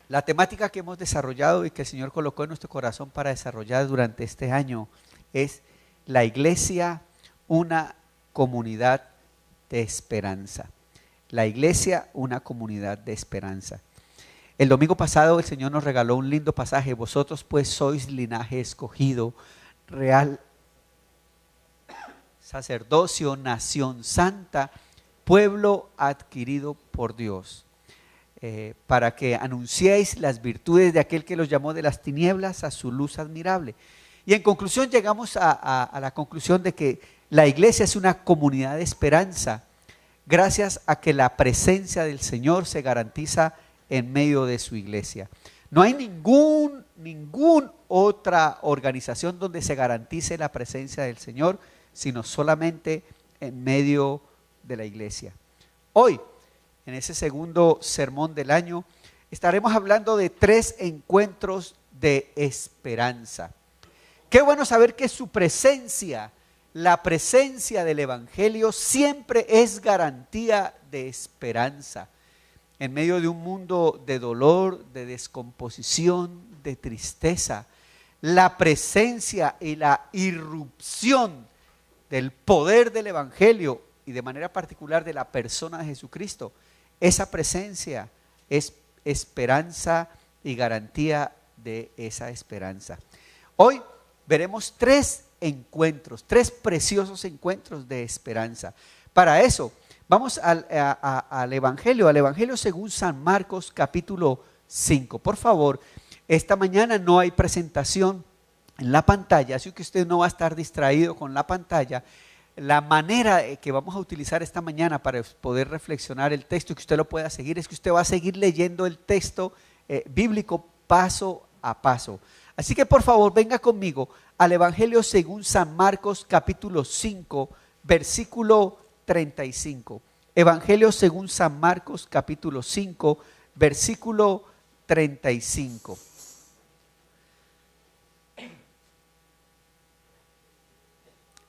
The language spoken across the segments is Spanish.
La temática que hemos desarrollado y que el Señor colocó en nuestro corazón para desarrollar durante este año es la iglesia, una comunidad de esperanza. La iglesia, una comunidad de esperanza. El domingo pasado el Señor nos regaló un lindo pasaje. Vosotros pues sois linaje escogido, real sacerdocio, nación santa, pueblo adquirido por Dios, para que anunciéis las virtudes de aquel que los llamó de las tinieblas a su luz admirable. Y en conclusión llegamos a la conclusión de que la iglesia es una comunidad de esperanza, gracias a que la presencia del Señor se garantiza en medio de su iglesia. No hay ninguna otra organización donde se garantice la presencia del Señor, sino solamente en medio de la iglesia. Hoy, en ese segundo sermón del año, estaremos hablando de 3 encuentros de esperanza. Qué bueno saber que su presencia, la presencia del Evangelio, siempre es garantía de esperanza. En medio de un mundo de dolor, de descomposición, de tristeza, la presencia y la irrupción del poder del Evangelio y de manera particular de la persona de Jesucristo, esa presencia es esperanza y garantía de esa esperanza. Hoy veremos 3 encuentros, 3 preciosos encuentros de esperanza. Para eso vamos al Evangelio según San Marcos capítulo 5. Por favor, esta mañana no hay presentación en la pantalla, así que usted no va a estar distraído con la pantalla. La manera que vamos a utilizar esta mañana para poder reflexionar el texto y que usted lo pueda seguir es que usted va a seguir leyendo el texto bíblico paso a paso. Así que por favor venga conmigo al Evangelio según San Marcos capítulo 5 versículo 35. Evangelio según San Marcos capítulo 5 versículo 35.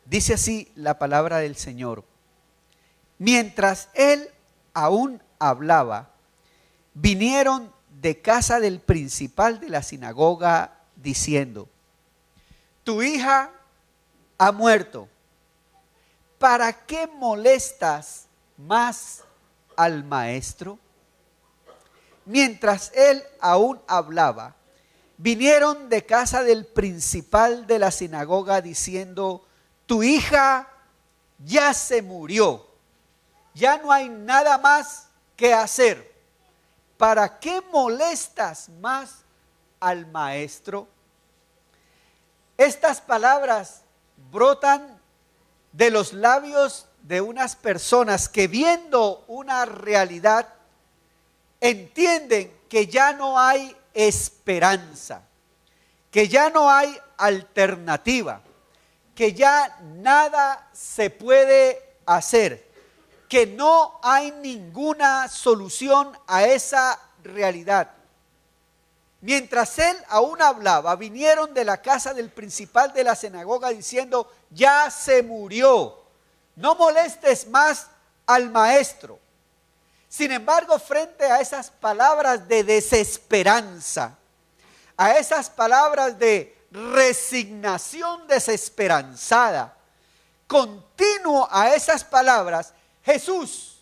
Dice así la palabra del Señor. Mientras él aún hablaba, vinieron de casa del principal de la sinagoga diciendo: tu hija ha muerto. ¿Para qué molestas más al maestro? Mientras él aún hablaba, vinieron de casa del principal de la sinagoga diciendo: tu hija ya se murió, ya no hay nada más que hacer. ¿Para qué molestas más al maestro? Estas palabras brotan de los labios de unas personas que, viendo una realidad, entienden que ya no hay esperanza, que ya no hay alternativa, que ya nada se puede hacer, que no hay ninguna solución a esa realidad. Mientras él aún hablaba, vinieron de la casa del principal de la sinagoga diciendo: ya se murió, no molestes más al maestro. Sin embargo, frente a esas palabras de desesperanza, a esas palabras de resignación desesperanzada, continuo a esas palabras, Jesús,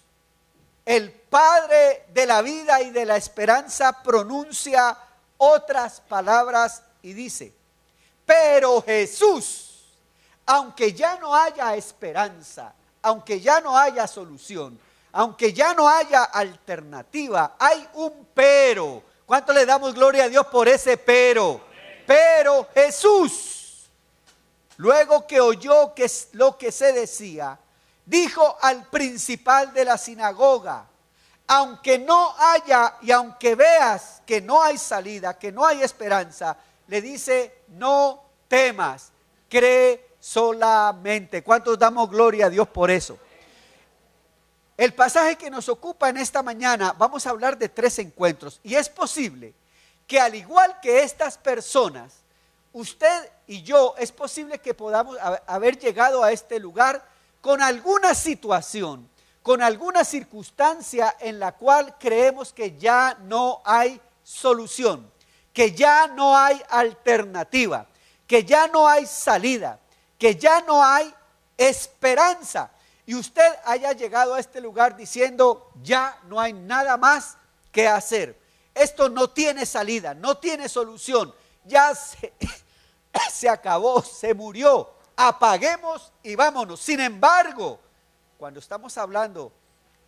el Padre de la vida y de la esperanza, pronuncia otras palabras y dice: pero Jesús, aunque ya no haya esperanza, aunque ya no haya solución, aunque ya no haya alternativa, hay un pero. ¿Cuánto le damos gloria a Dios por ese pero? Pero Jesús, luego que oyó que es lo que se decía, dijo al principal de la sinagoga: aunque no haya y aunque veas que no hay salida, que no hay esperanza, le dice: no temas, cree solamente. ¿Cuántos damos gloria a Dios por eso? El pasaje que nos ocupa en esta mañana, vamos a hablar de 3 encuentros, y es posible que, al igual que estas personas, usted y yo, es posible que podamos haber llegado a este lugar con alguna situación, con alguna circunstancia en la cual creemos que ya no hay solución, que ya no hay alternativa, que ya no hay salida, que ya no hay esperanza, y usted haya llegado a este lugar diciendo: ya no hay nada más que hacer, esto no tiene salida, no tiene solución, ya se acabó, se murió, apaguemos y vámonos. Sin embargo, cuando estamos hablando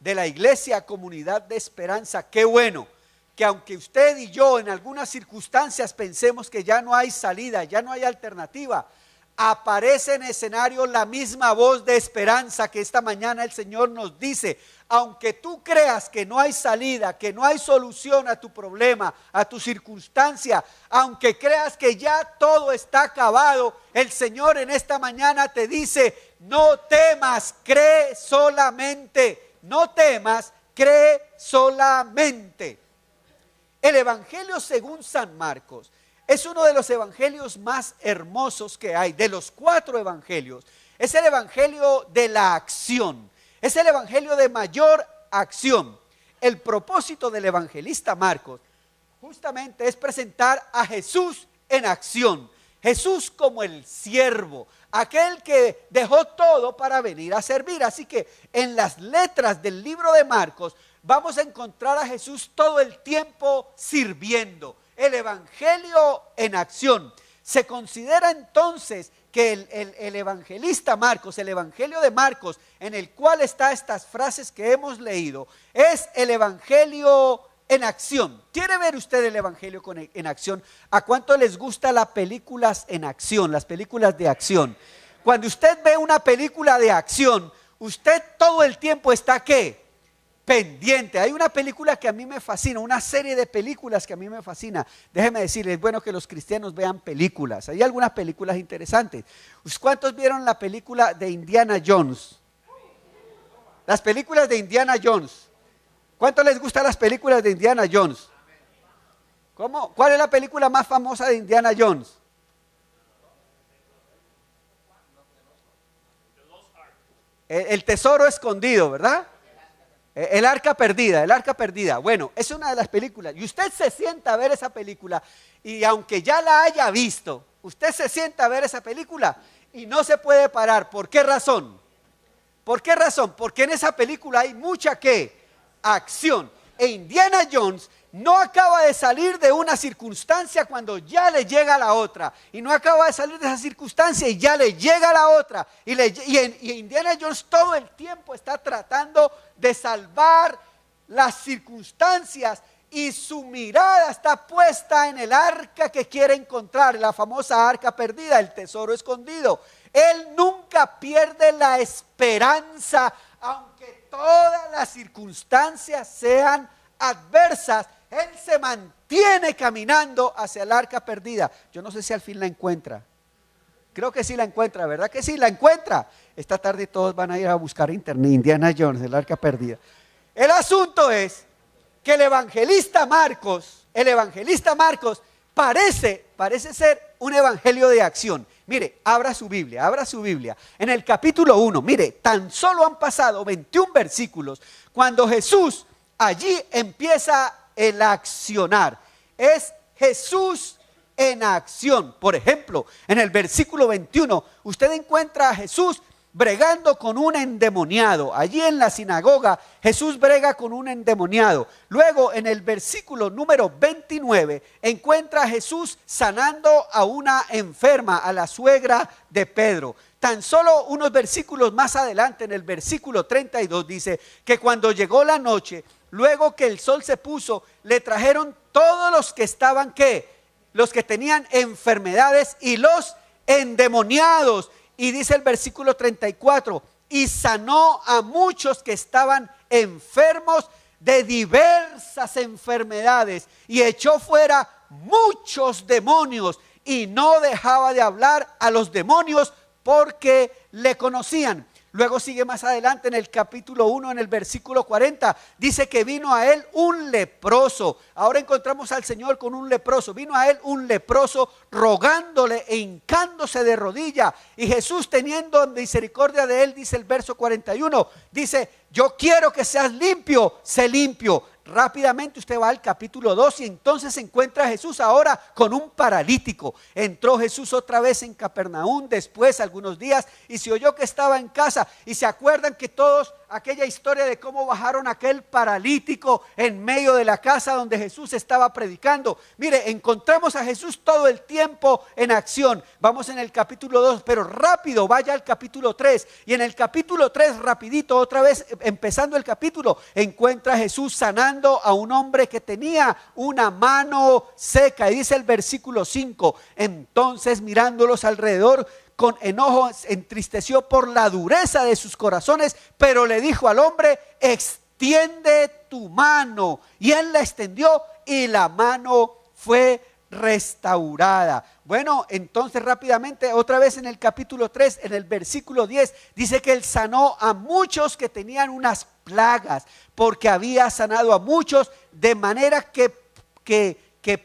de la iglesia Comunidad de Esperanza, qué bueno que aunque usted y yo en algunas circunstancias pensemos que ya no hay salida, ya no hay alternativa, aparece en escenario la misma voz de esperanza que esta mañana el Señor nos dice: aunque tú creas que no hay salida, que no hay solución a tu problema, a tu circunstancia, aunque creas que ya todo está acabado, el Señor en esta mañana te dice: no temas, cree solamente, no temas, cree solamente. El Evangelio según San Marcos es uno de los evangelios más hermosos que hay, de los 4 evangelios. Es el evangelio de la acción, es el evangelio de mayor acción. El propósito del evangelista Marcos justamente es presentar a Jesús en acción. Jesús como el siervo, aquel que dejó todo para venir a servir. Así que en las letras del libro de Marcos vamos a encontrar a Jesús todo el tiempo sirviendo. El evangelio en acción. Se considera entonces que el evangelista Marcos, el evangelio de Marcos, en el cual están estas frases que hemos leído, es el evangelio en acción. ¿Quiere ver usted el evangelio en acción? ¿A cuánto les gustan las películas en acción, las películas de acción? Cuando usted ve una película de acción, usted todo el tiempo está ¿qué? Pendiente. Hay una película que a mí me fascina, una serie de películas que a mí me fascina. Déjeme decirles, es bueno que los cristianos vean películas. Hay algunas películas interesantes. ¿Cuántos vieron la película de Indiana Jones? Las películas de Indiana Jones. ¿Cuántos les gustan las películas de Indiana Jones? ¿Cómo? ¿Cuál es la película más famosa de Indiana Jones? El tesoro escondido, ¿verdad? El arca perdida, el arca perdida. Bueno, es una de las películas. Y usted se sienta a ver esa película. Y aunque ya la haya visto, usted se sienta a ver esa película y no se puede parar. ¿Por qué razón? ¿Por qué razón? Porque en esa película hay mucha ¿qué? Acción. E Indiana Jones no acaba de salir de una circunstancia cuando ya le llega la otra. Y no acaba de salir de esa circunstancia y ya le llega la otra. Y Indiana Jones todo el tiempo está tratando de salvar las circunstancias. Y su mirada está puesta en el arca que quiere encontrar, la famosa arca perdida, el tesoro escondido. Él nunca pierde la esperanza, aunque todas las circunstancias sean adversas. Él se mantiene caminando hacia el arca perdida. Yo no sé si al fin la encuentra. Creo que sí la encuentra, ¿verdad que sí la encuentra? Esta tarde todos van a ir a buscar internet, Indiana Jones, el arca perdida. El asunto es que el evangelista Marcos parece ser un evangelio de acción. Mire, abra su Biblia. En el capítulo 1, mire, tan solo han pasado 21 versículos cuando Jesús allí empieza el accionar. Es Jesús en acción. Por ejemplo, en el versículo 21, usted encuentra a Jesús bregando con un endemoniado. Allí en la sinagoga, Jesús brega con un endemoniado. Luego, en el versículo número 29, encuentra a Jesús sanando a una enferma, a la suegra de Pedro. Tan solo unos versículos más adelante, en el versículo 32, dice que cuando llegó la noche, luego que el sol se puso, le trajeron todos los que estaban, ¿qué? Los que tenían enfermedades y los endemoniados. Y dice el versículo 34, y sanó a muchos que estaban enfermos de diversas enfermedades, y echó fuera muchos demonios, y no dejaba de hablar a los demonios porque le conocían. Luego sigue más adelante en el capítulo 1, en el versículo 40, dice que vino a él un leproso. Ahora encontramos al Señor con un leproso. Vino a él un leproso rogándole e hincándose de rodilla. Y Jesús, teniendo misericordia de él, dice el verso 41, dice: yo quiero que seas limpio, sé limpio. rápidamente usted va al capítulo 2 y entonces se encuentra a Jesús ahora con un paralítico. Entró Jesús otra vez en Capernaum después, algunos días, y se oyó que estaba en casa. Y se acuerdan que todos, aquella historia de cómo bajaron aquel paralítico en medio de la casa donde Jesús estaba predicando. Mire, encontramos a Jesús todo el tiempo en acción. Vamos en el capítulo 2, pero rápido, vaya al capítulo 3. Y en el capítulo 3, rapidito, otra vez, empezando el capítulo, encuentra a Jesús sanando a un hombre que tenía una mano seca. Y dice el versículo 5, entonces mirándolos alrededor, con enojo entristeció por la dureza de sus corazones, pero le dijo al hombre, extiende tu mano. Y él la extendió y la mano fue restaurada. Bueno, entonces rápidamente, otra vez en el capítulo 3, en el versículo 10, dice que él sanó a muchos que tenían unas plagas, porque había sanado a muchos, de manera que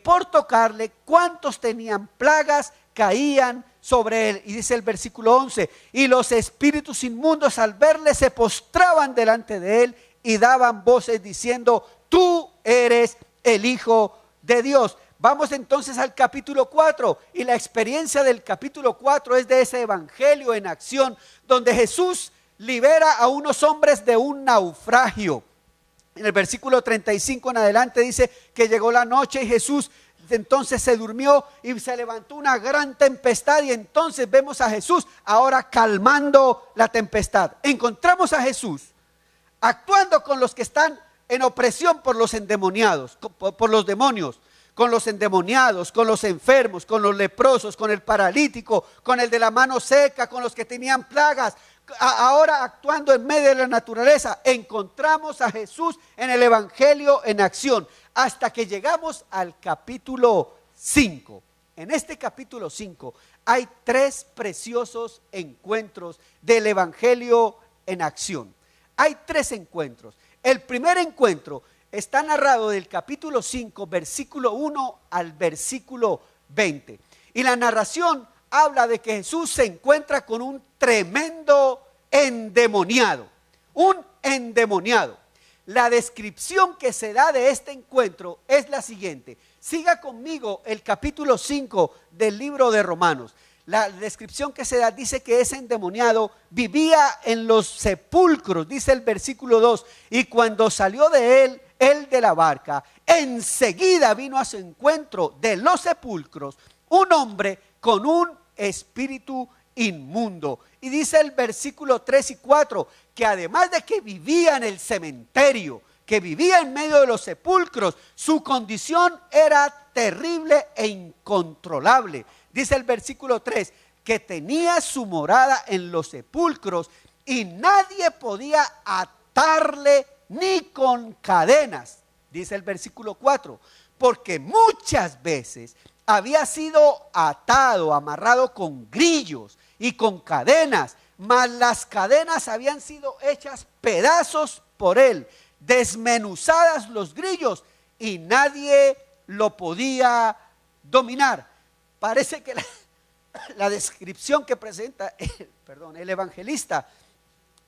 por tocarle, cuantos tenían plagas, caían sobre él. Y dice el versículo 11, y los espíritus inmundos al verle se postraban delante de él y daban voces diciendo, tú eres el Hijo de Dios. Vamos entonces al capítulo 4 y la experiencia del capítulo 4 es de ese evangelio en acción donde Jesús libera a unos hombres de un naufragio. En el versículo 35 en adelante dice que llegó la noche y Jesús entonces se durmió y se levantó una gran tempestad, y entonces vemos a Jesús ahora calmando la tempestad. Encontramos a Jesús actuando con los que están en opresión por los endemoniados, por los demonios, con los endemoniados, con los enfermos, con los leprosos, con el paralítico, con el de la mano seca, con los que tenían plagas. Ahora actuando en medio de la naturaleza, encontramos a Jesús en el evangelio en acción, hasta que llegamos al capítulo 5. En este capítulo 5 hay 3 preciosos encuentros del evangelio en acción. Hay 3 encuentros. El primer encuentro está narrado del capítulo 5, versículo 1 al versículo 20. Y la narración habla de que Jesús se encuentra con un tremendo endemoniado. Un endemoniado. La descripción que se da de este encuentro es la siguiente. Siga conmigo el capítulo 5 del libro de Romanos. La descripción que se da dice que ese endemoniado vivía en los sepulcros, dice el versículo 2, y cuando salió de él de la barca, enseguida vino a su encuentro de los sepulcros un hombre con un espíritu inmundo. Y dice el versículo 3 y 4 que además de que vivía en el cementerio, que vivía en medio de los sepulcros, su condición era terrible e incontrolable. Dice el versículo 3 que tenía su morada en los sepulcros y nadie podía atarle ni con cadenas. Dice el versículo 4, porque muchas veces había sido atado, amarrado con grillos y con cadenas, mas las cadenas habían sido hechas pedazos por él, desmenuzadas los grillos, y nadie lo podía dominar. Parece que la descripción que presenta el evangelista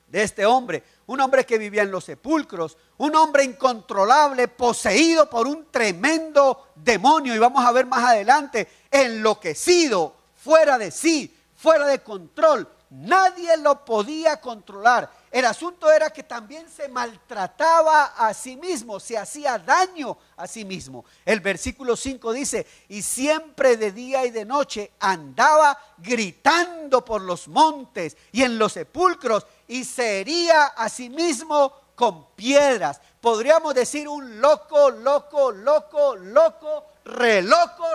de este hombre, un hombre que vivía en los sepulcros, un hombre incontrolable, poseído por un tremendo demonio, y vamos a ver más adelante, enloquecido, fuera de sí, fuera de control. Nadie lo podía controlar. El asunto era que también se maltrataba a sí mismo, se hacía daño a sí mismo. El versículo 5 dice, y siempre de día y de noche andaba gritando por los montes y en los sepulcros, y se hería a sí mismo con piedras. Podríamos decir un loco,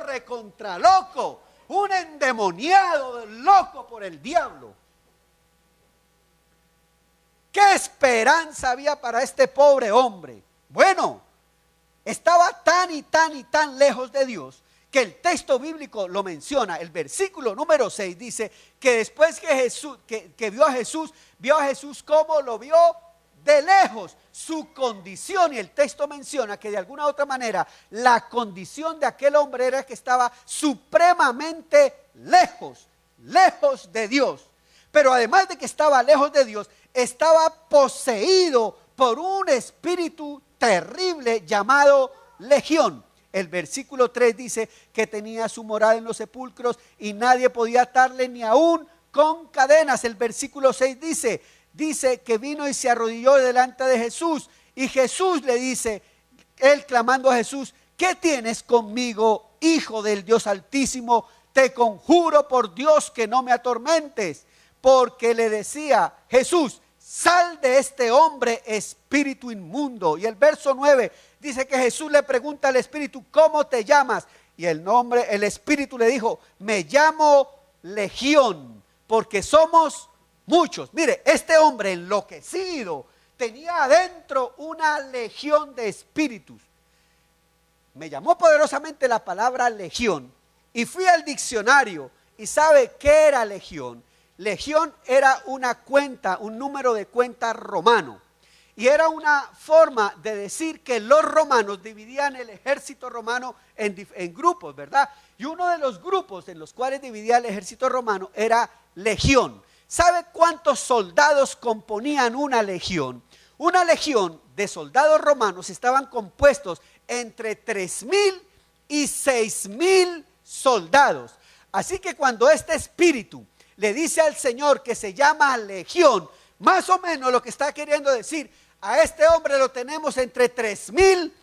recontra loco, un endemoniado, loco por el diablo. ¿Qué esperanza había para este pobre hombre? Bueno, estaba tan y tan lejos de Dios que el texto bíblico lo menciona. El versículo número 6 dice que después que Jesús, que vio a Jesús como lo vio de lejos, su condición, y el texto menciona que de alguna u otra manera la condición de aquel hombre era que estaba supremamente lejos de Dios. Pero además de que estaba lejos de Dios, estaba poseído por un espíritu terrible llamado Legión. El versículo 3 dice que tenía su morada en los sepulcros y nadie podía atarle ni aún con cadenas. El versículo 6 dice que vino y se arrodilló delante de Jesús. Y Jesús le dice, él clamando a Jesús: ¿qué tienes conmigo, Hijo del Dios Altísimo? Te conjuro por Dios que no me atormentes. Porque le decía Jesús: sal de este hombre, espíritu inmundo. Y el verso 9 dice que Jesús le pregunta al espíritu: ¿cómo te llamas? Y el espíritu le dijo: me llamo Legión, porque somos muchos. Mire, este hombre enloquecido tenía adentro una legión de espíritus. Me llamó poderosamente la palabra legión y fui al diccionario. ¿Y sabe qué era legión? Legión era una cuenta, un número de cuenta romano. Y era una forma de decir que los romanos dividían el ejército romano en grupos, ¿verdad? Y uno de los grupos en los cuales dividía el ejército romano era legión. ¿Sabe cuántos soldados componían una legión? Una legión de soldados romanos estaban compuestos entre 3,000 y 6,000 soldados. Así que cuando este espíritu le dice al Señor que se llama Legión, más o menos lo que está queriendo decir: a este hombre lo tenemos entre 3,000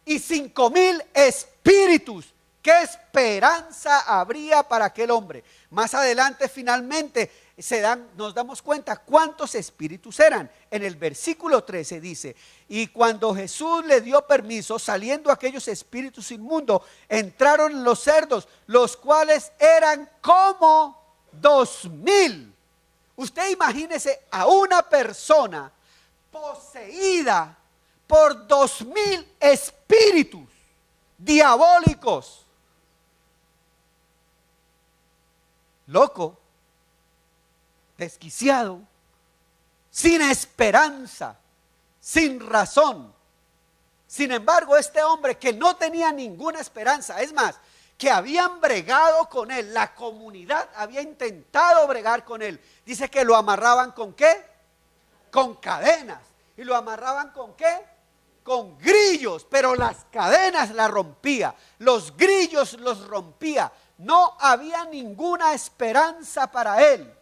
y 5,000 espíritus. ¿Qué esperanza habría para aquel hombre? Más adelante finalmente nos damos cuenta cuántos espíritus eran. En el versículo 13 dice: y cuando Jesús le dio permiso, saliendo aquellos espíritus inmundos, entraron en los cerdos, los cuales eran como 2,000. Usted imagínese a una persona poseída por 2,000 espíritus diabólicos. Loco, desquiciado, sin esperanza, sin razón. Sin embargo, este hombre que no tenía ninguna esperanza, es más, que habían bregado con él, la comunidad había intentado bregar con él. Dice que lo amarraban ¿con qué? Con cadenas. ¿Y lo amarraban con qué? Con grillos, pero las cadenas las rompía, los grillos los rompía. No había ninguna esperanza para él.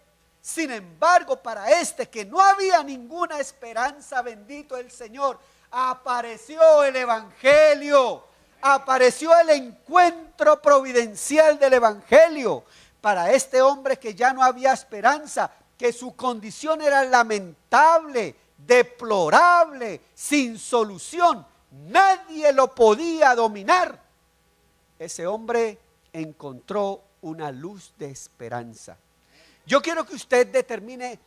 Sin embargo, para este que no había ninguna esperanza, bendito el Señor, apareció el Evangelio, apareció el encuentro providencial del Evangelio. Para este hombre que ya no había esperanza, que su condición era lamentable, deplorable, sin solución, nadie lo podía dominar. Ese hombre encontró una luz de esperanza. Yo quiero que usted determine,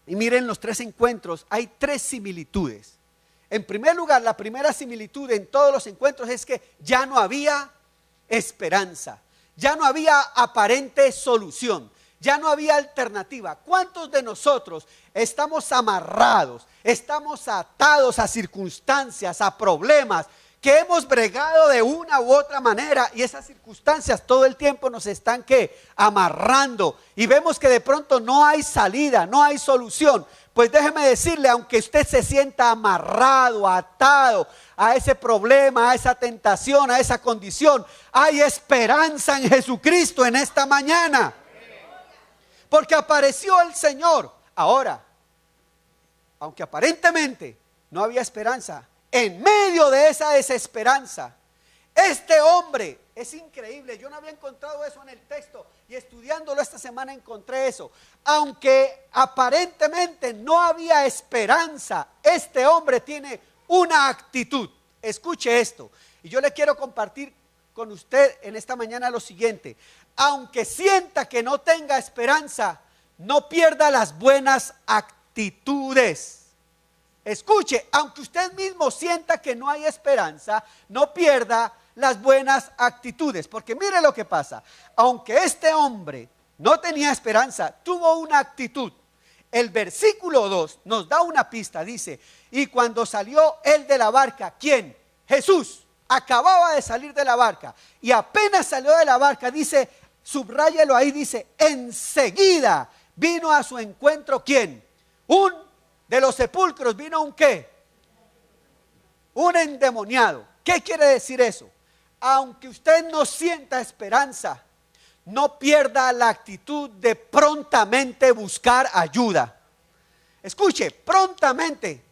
y miren los 3 encuentros, hay 3 similitudes. En primer lugar, la primera similitud en todos los encuentros es que ya no había esperanza, ya no había aparente solución, ya no había alternativa. ¿Cuántos de nosotros estamos amarrados, estamos atados a circunstancias, a problemas que hemos bregado de una u otra manera, y esas circunstancias todo el tiempo nos están amarrando, y vemos que de pronto no hay salida, no hay solución? Pues déjeme decirle, aunque usted se sienta amarrado, atado a ese problema, a esa tentación, a esa condición, hay esperanza en Jesucristo en esta mañana, porque apareció el Señor. Ahora, aunque aparentemente no había esperanza, en medio de esa desesperanza, este hombre, es increíble, yo no había encontrado eso en el texto, y estudiándolo esta semana encontré eso. Aunque aparentemente no había esperanza, este hombre tiene una actitud. Escuche esto, y yo le quiero compartir con usted en esta mañana lo siguiente: aunque sienta que no tenga esperanza, no pierda las buenas actitudes. Escuche, aunque usted mismo sienta que no hay esperanza, no pierda las buenas actitudes, porque mire lo que pasa. Aunque este hombre no tenía esperanza, tuvo una actitud. El versículo 2 nos da una pista, dice: y cuando salió él de la barca, ¿quién? Jesús acababa de salir de la barca, y apenas salió de la barca, dice, subráyelo ahí, dice, enseguida vino a su encuentro, ¿quién? De los sepulcros vino un ¿qué? un endemoniado. ¿Qué quiere decir eso? Aunque usted no sienta esperanza, no pierda la actitud de prontamente buscar ayuda. Escuche, prontamente,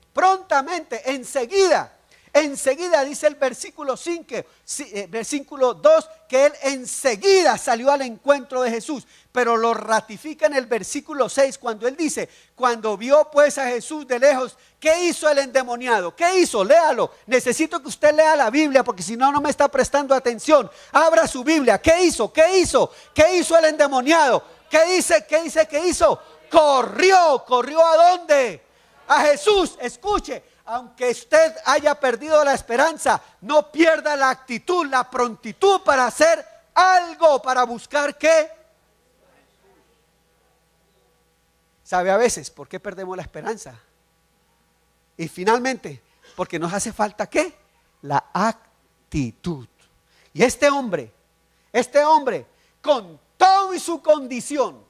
enseguida. Enseguida dice el versículo 5, versículo 2, que él enseguida salió al encuentro de Jesús. Pero lo ratifica en el versículo 6 cuando él dice: cuando vio pues a Jesús de lejos, ¿qué hizo el endemoniado? ¿Qué hizo? Léalo. Necesito que usted lea la Biblia, porque si no, no me está prestando atención. Abra su Biblia. ¿Qué hizo? ¿Qué hizo? ¿Qué hizo el endemoniado? ¿Qué dice? ¿Qué dice que hizo? Corrió. ¿Corrió a dónde? A Jesús. Escuche, aunque usted haya perdido la esperanza, no pierda la actitud, la prontitud para hacer algo, para buscar ¿qué? ¿Sabe a veces por qué perdemos la esperanza? Y finalmente, porque nos hace falta ¿qué? La actitud. Y este hombre, con todo y su condición,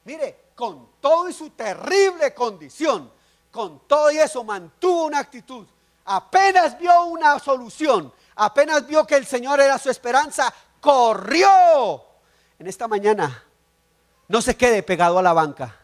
mire, con todo y su terrible condición, con todo y eso mantuvo una actitud. Apenas vio una solución, apenas vio que el Señor era su esperanza, corrió. En esta mañana, no se quede pegado a la banca.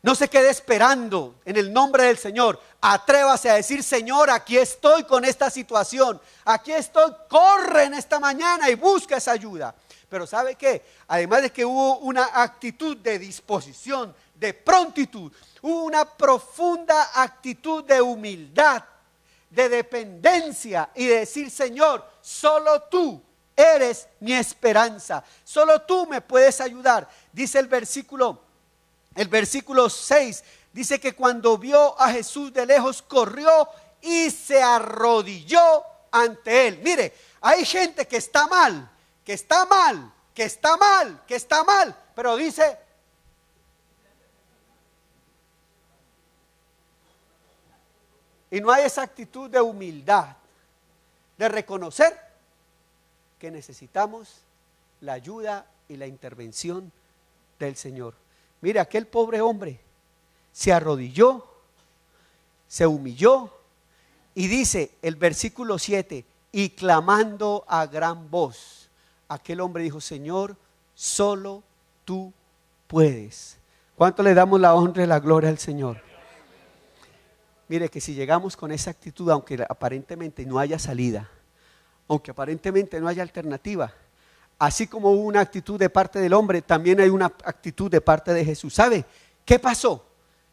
No se quede esperando en el nombre del Señor. Atrévase a decir: Señor, aquí estoy con esta situación. Aquí estoy, corre en esta mañana y busca esa ayuda. Pero ¿sabe qué? Además de que hubo una actitud de disposición, de prontitud, hubo una profunda actitud de humildad, de dependencia y de decir: Señor, solo tú eres mi esperanza. Solo tú me puedes ayudar. Dice el versículo 6, dice que cuando vio a Jesús de lejos, corrió y se arrodilló ante él. Mire, hay gente que está mal, pero dice: y no hay esa actitud de humildad, de reconocer que necesitamos la ayuda y la intervención del Señor. Mire, aquel pobre hombre se arrodilló, se humilló y dice el versículo 7, y clamando a gran voz, aquel hombre dijo: Señor, solo tú puedes. ¿Cuánto le damos la honra y la gloria al Señor? Mire, que si llegamos con esa actitud, aunque aparentemente no haya salida, aunque aparentemente no haya alternativa, así como hubo una actitud de parte del hombre, también hay una actitud de parte de Jesús. ¿Sabe qué pasó?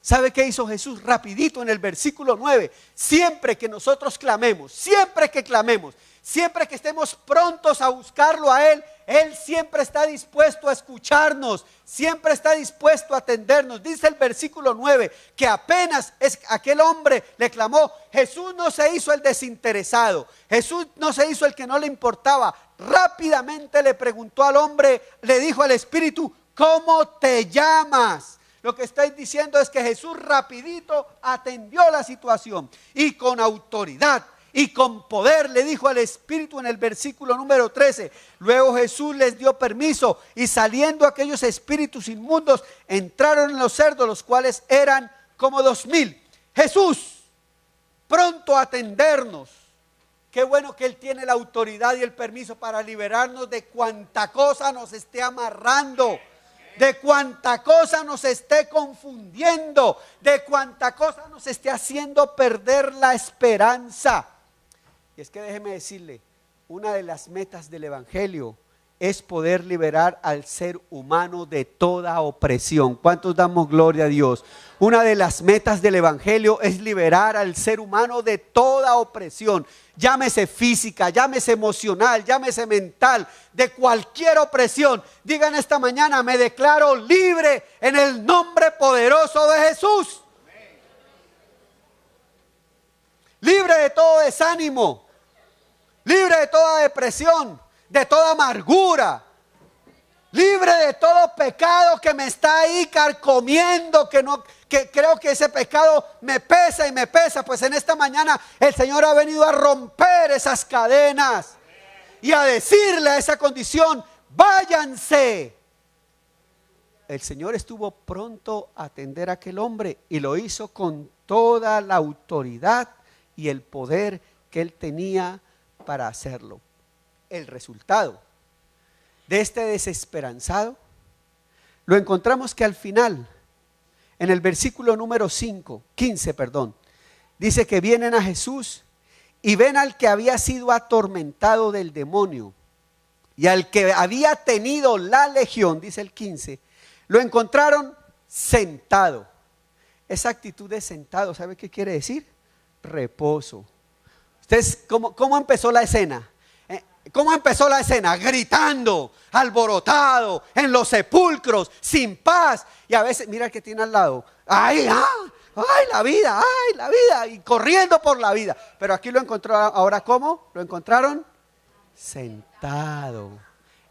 ¿Sabe qué hizo Jesús? Rapidito en el versículo 9. Siempre que nosotros clamemos, siempre que estemos prontos a buscarlo a Él, Él siempre está dispuesto a escucharnos, siempre está dispuesto a atendernos. Dice el versículo 9 que apenas aquel hombre le clamó, Jesús no se hizo el desinteresado, Jesús no se hizo el que no le importaba. Rápidamente le preguntó al hombre, le dijo al espíritu: ¿cómo te llamas? Lo que estoy diciendo es que Jesús rapidito atendió la situación y con autoridad y con poder le dijo al espíritu en el versículo número 13. Luego Jesús les dio permiso y saliendo aquellos espíritus inmundos entraron en los cerdos, los cuales eran como 2,000. Jesús pronto a atendernos. Qué bueno que Él tiene la autoridad y el permiso para liberarnos de cuanta cosa nos esté amarrando, de cuanta cosa nos esté confundiendo, de cuanta cosa nos esté haciendo perder la esperanza. Y es que déjeme decirle, una de las metas del Evangelio es poder liberar al ser humano de toda opresión. ¿Cuántos damos gloria a Dios? Una de las metas del Evangelio es liberar al ser humano de toda opresión. Llámese física, llámese emocional, llámese mental, de cualquier opresión. Digan esta mañana: me declaro libre en el nombre poderoso de Jesús. Libre de todo desánimo, libre de toda depresión, de toda amargura, libre de todo pecado que me está ahí carcomiendo, que creo que ese pecado me pesa y me pesa. Pues en esta mañana el Señor ha venido a romper esas cadenas y a decirle a esa condición: váyanse. El Señor estuvo pronto a atender a aquel hombre y lo hizo con toda la autoridad y el poder que él tenía para hacerlo. El resultado de este desesperanzado lo encontramos que al final, en el versículo número 15, dice que vienen a Jesús y ven al que había sido atormentado del demonio y al que había tenido la legión, dice el 15, lo encontraron sentado. Esa actitud de sentado, ¿sabe qué quiere decir? Reposo. ¿Ustedes cómo empezó la escena? ¿Cómo empezó la escena? Gritando, alborotado, en los sepulcros, sin paz. Y a veces, mira el que tiene al lado, ¡ay, la vida, y corriendo por la vida! Pero aquí lo encontró, ahora ¿cómo? Lo encontraron sentado,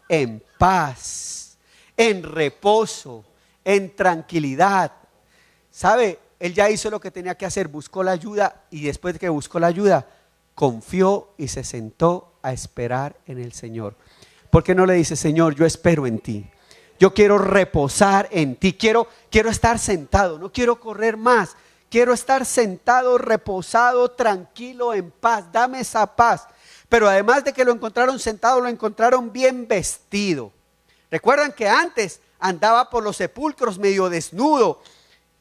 en paz, en reposo, en tranquilidad. ¿Sabe? Él ya hizo lo que tenía que hacer, buscó la ayuda, y después de que buscó la ayuda, confió y se sentó a esperar en el Señor. ¿Por qué no le dice: Señor, yo espero en ti? Yo quiero reposar en ti, quiero estar sentado, no quiero correr más, quiero estar sentado, reposado, tranquilo, en paz, dame esa paz. Pero además de que lo encontraron sentado, lo encontraron bien vestido. Recuerdan que antes andaba por los sepulcros medio desnudo,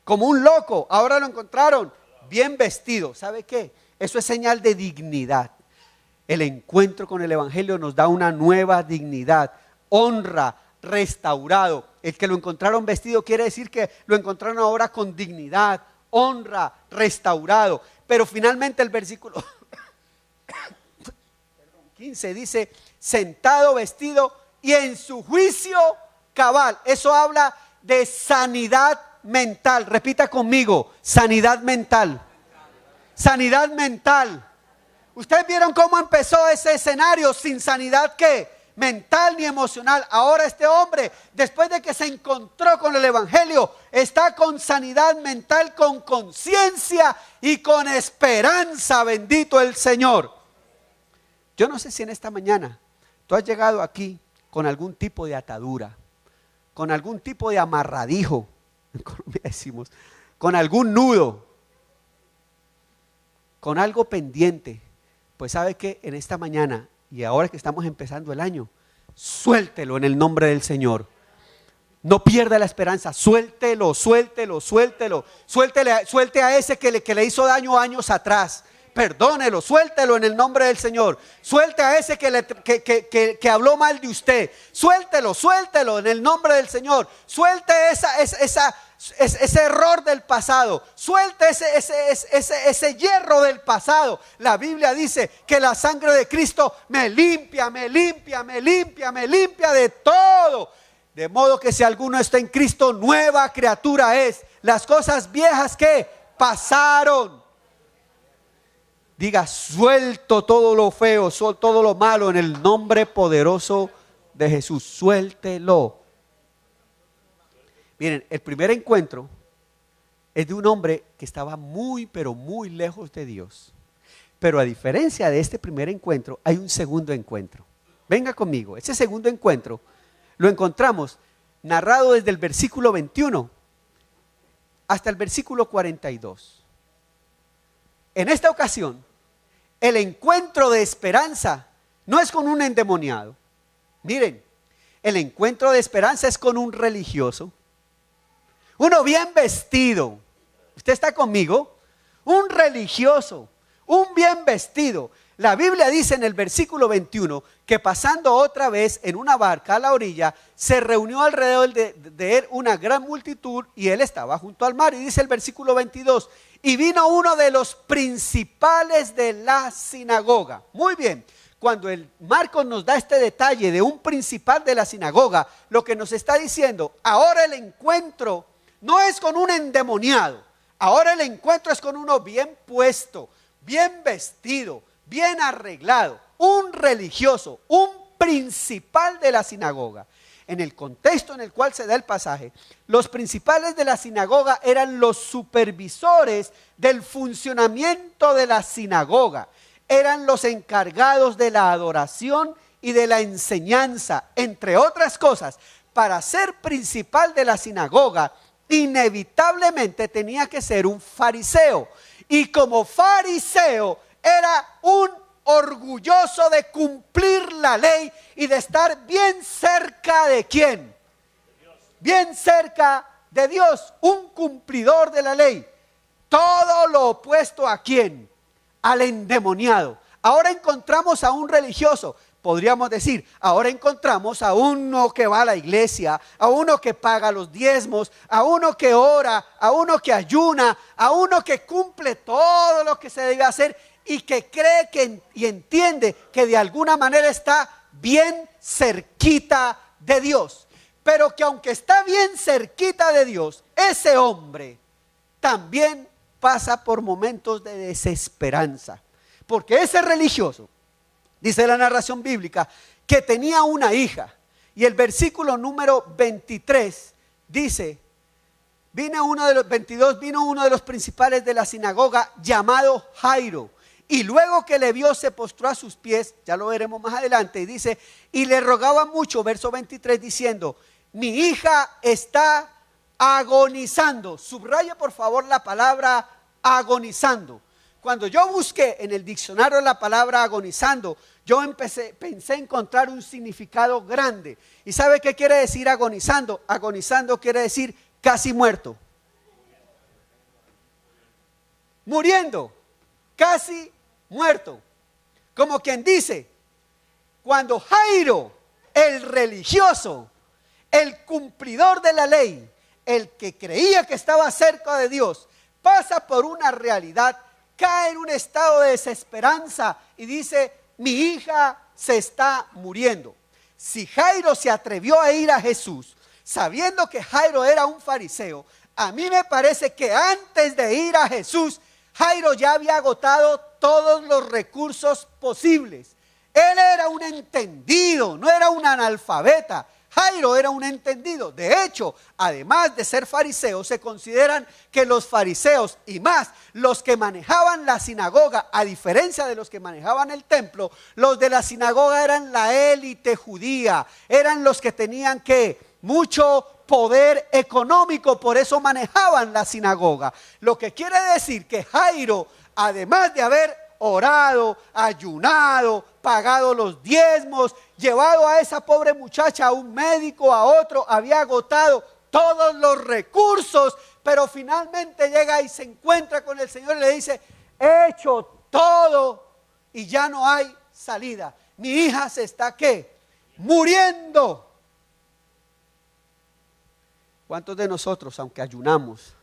como un loco. Ahora lo encontraron bien vestido. ¿Sabe qué? Eso es señal de dignidad. El encuentro con el Evangelio nos da una nueva dignidad, honra, restaurado. El que lo encontraron vestido quiere decir que lo encontraron ahora con dignidad, honra, restaurado. Pero finalmente el versículo 15 dice: sentado, vestido y en su juicio cabal. Eso habla de sanidad mental. Repita conmigo: sanidad mental. Sanidad mental. ¿Ustedes vieron cómo empezó ese escenario sin sanidad qué? Mental ni emocional. Ahora este hombre, después de que se encontró con el Evangelio, está con sanidad mental, con conciencia y con esperanza. Bendito el Señor. Yo no sé si en esta mañana tú has llegado aquí con algún tipo de atadura, con algún tipo de amarradijo, en Colombia decimos, con algún nudo, con algo pendiente. Pues sabe que en esta mañana y ahora que estamos empezando el año, suéltelo en el nombre del Señor. No pierda la esperanza, suéltelo. Suelte a ese que le hizo daño años atrás. Perdónelo, suéltelo en el nombre del Señor. Suelte a ese que habló mal de usted. Suéltelo en el nombre del Señor. Suelte ese error del pasado. Suelte ese hierro del pasado. La Biblia dice que la sangre de Cristo me limpia de todo. De modo que si alguno está en Cristo, nueva criatura es. Las cosas viejas que pasaron. Diga: suelto todo lo feo, todo lo malo en el nombre poderoso de Jesús. Suéltelo. Miren, el primer encuentro es de un hombre que estaba muy, pero muy lejos de Dios. Pero a diferencia de este primer encuentro, hay un segundo encuentro. Venga conmigo, ese segundo encuentro lo encontramos narrado desde el versículo 21 hasta el versículo 42. En esta ocasión, el encuentro de esperanza no es con un endemoniado. Miren, el encuentro de esperanza es con un religioso. Uno bien vestido. ¿Usted está conmigo? Un religioso, un bien vestido. La Biblia dice en el versículo 21 que pasando otra vez en una barca a la orilla, se reunió alrededor de él una gran multitud y él estaba junto al mar. Y dice el versículo 22, y vino uno de los principales de la sinagoga. Muy bien, cuando el Marcos nos da este detalle de un principal de la sinagoga, lo que nos está diciendo, ahora el encuentro no es con un endemoniado, ahora el encuentro es con uno bien puesto, bien vestido, bien arreglado, un religioso, un principal de la sinagoga. En el contexto en el cual se da el pasaje, los principales de la sinagoga eran los supervisores del funcionamiento de la sinagoga, eran los encargados de la adoración y de la enseñanza, entre otras cosas. Para ser principal de la sinagoga, inevitablemente tenía que ser un fariseo. Y como fariseo era un orgulloso de cumplir la ley y de estar bien cerca de ¿quién? Bien cerca de Dios, un cumplidor de la ley. Todo lo opuesto ¿a quién? Al endemoniado. Ahora encontramos a un religioso. Podríamos decir, ahora encontramos a uno que va a la iglesia, a uno que paga los diezmos, a uno que ora, a uno que ayuna, a uno que cumple todo lo que se debe hacer y que cree y entiende que de alguna manera está bien cerquita de Dios. Pero que aunque está bien cerquita de Dios, ese hombre también pasa por momentos de desesperanza. Porque ese religioso, dice la narración bíblica, que tenía una hija. Y el versículo número 23 dice, vino uno de los principales de la sinagoga llamado Jairo. Y luego que le vio se postró a sus pies, ya lo veremos más adelante, y dice, y le rogaba mucho, verso 23 diciendo, mi hija está agonizando. Subraya por favor la palabra agonizando. Cuando yo busqué en el diccionario la palabra agonizando, yo pensé encontrar un significado grande. ¿Y sabe qué quiere decir agonizando? Agonizando quiere decir casi muerto. Muriendo, casi muerto. Como quien dice, cuando Jairo, el religioso, el cumplidor de la ley, el que creía que estaba cerca de Dios, pasa por una realidad, cae en un estado de desesperanza y dice, mi hija se está muriendo. Si Jairo se atrevió a ir a Jesús, sabiendo que Jairo era un fariseo, a mí me parece que antes de ir a Jesús, Jairo ya había agotado todos los recursos posibles. Él era un entendido, no era un analfabeta. Jairo era un entendido. De hecho, además de ser fariseo, se consideran que los fariseos y más los que manejaban la sinagoga, a diferencia de los que manejaban el templo, los de la sinagoga eran la élite judía, eran los que tenían mucho poder económico, por eso manejaban la sinagoga. Lo que quiere decir que Jairo, además de haber orado, ayunado, pagado los diezmos, llevado a esa pobre muchacha a un médico, a otro, había agotado todos los recursos, pero finalmente llega y se encuentra con el Señor y le dice, he hecho todo y ya no hay salida. Mi hija se está muriendo. ¿Cuántos de nosotros, aunque ayunamos,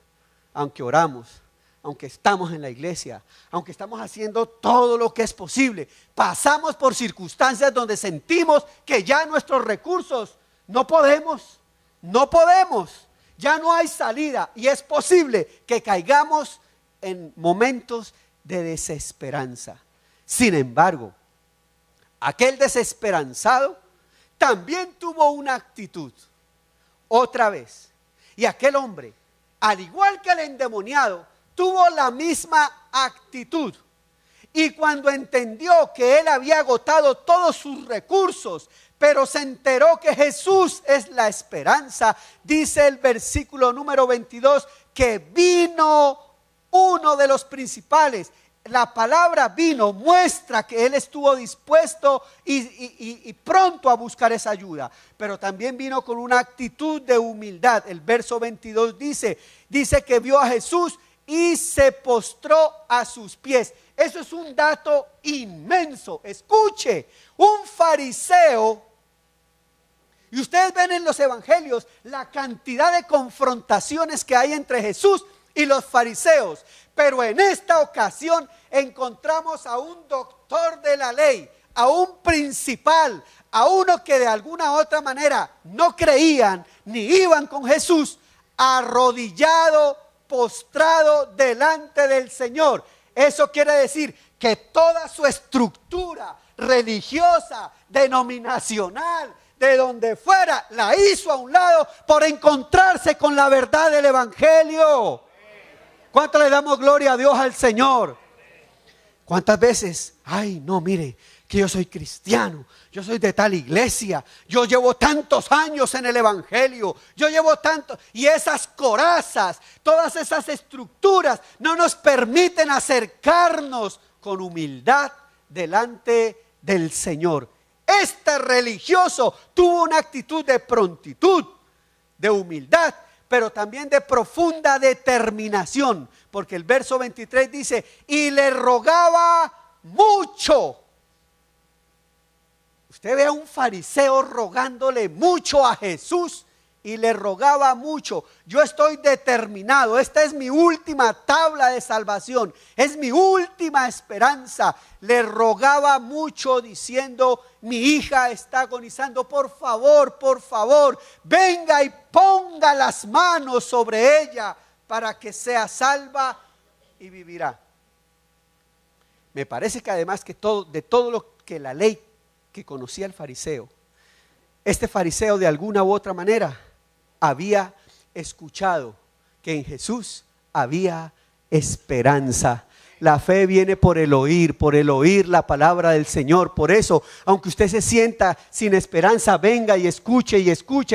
aunque oramos, aunque estamos en la iglesia, aunque estamos haciendo todo lo que es posible, pasamos por circunstancias donde sentimos que ya nuestros recursos no podemos, ya no hay salida y es posible que caigamos en momentos de desesperanza? Sin embargo, aquel desesperanzado también tuvo una actitud, otra vez, y aquel hombre, al igual que el endemoniado, tuvo la misma actitud. Y cuando entendió que él había agotado todos sus recursos, pero se enteró que Jesús es la esperanza, dice el versículo número 22, que vino uno de los principales. La palabra vino muestra que él estuvo dispuesto y pronto a buscar esa ayuda, pero también vino con una actitud de humildad. El verso 22 dice que vio a Jesús y se postró a sus pies. Eso es un dato inmenso. Escuche, un fariseo, y ustedes ven en los evangelios la cantidad de confrontaciones que hay entre Jesús y los fariseos, pero en esta ocasión encontramos a un doctor de la ley, a un principal, a uno que de alguna u otra manera no creían ni iban con Jesús, arrodillado, postrado delante del Señor. Eso quiere decir que toda su estructura religiosa, denominacional, de donde fuera, la hizo a un lado por encontrarse con la verdad del evangelio. ¿Cuánto le damos gloria a Dios al Señor? ¿Cuántas veces? Ay, no, mire, que yo soy cristiano, yo soy de tal iglesia, yo llevo tantos años en el evangelio, yo llevo tanto, y esas corazas, todas esas estructuras no nos permiten acercarnos con humildad delante del Señor. Este religioso tuvo una actitud de prontitud, de humildad, pero también de profunda determinación, porque el verso 23 dice, y le rogaba mucho. Usted ve a un fariseo rogándole mucho a Jesús y le rogaba mucho. Yo estoy determinado, esta es mi última tabla de salvación, es mi última esperanza. Le rogaba mucho diciendo, mi hija está agonizando, por favor, venga y ponga las manos sobre ella para que sea salva y vivirá. Me parece que además que de todo lo que la ley que conocía el fariseo, este fariseo de alguna u otra manera había escuchado que en Jesús había esperanza. La fe viene por el oír la palabra del Señor. Por eso, aunque usted se sienta sin esperanza, venga y escuche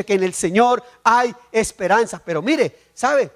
que en el Señor hay esperanza. Pero mire, ¿sabe?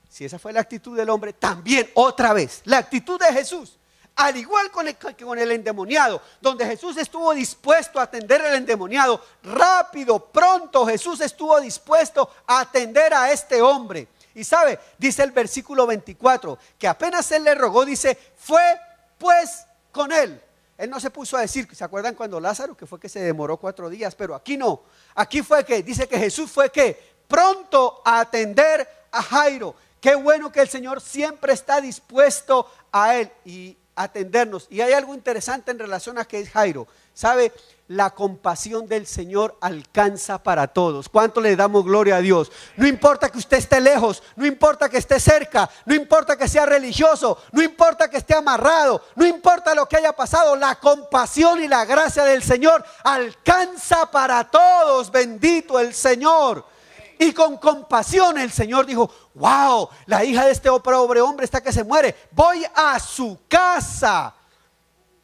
Si esa fue la actitud del hombre, también otra vez, la actitud de Jesús. Al igual con el endemoniado, donde Jesús estuvo dispuesto a atender al endemoniado, rápido, pronto Jesús estuvo dispuesto a atender a este hombre. Y sabe, dice el versículo 24, que apenas él le rogó, dice, fue pues con él. Él no se puso a decir, ¿se acuerdan cuando Lázaro, que fue que se demoró 4 días? Pero aquí no, aquí fue que, dice que Jesús fue que pronto a atender a Jairo. Qué bueno que el Señor siempre está dispuesto a él y atendernos. Y hay algo interesante en relación a que es Jairo. ¿Sabe? La compasión del Señor alcanza para todos. ¿Cuánto le damos gloria a Dios? No importa que usted esté lejos, no importa que esté cerca, no importa que sea religioso, no importa que esté amarrado, no importa lo que haya pasado, la compasión y la gracia del Señor alcanza para todos. Bendito el Señor. Y con compasión el Señor dijo, wow, la hija de este pobre hombre está que se muere, voy a su casa.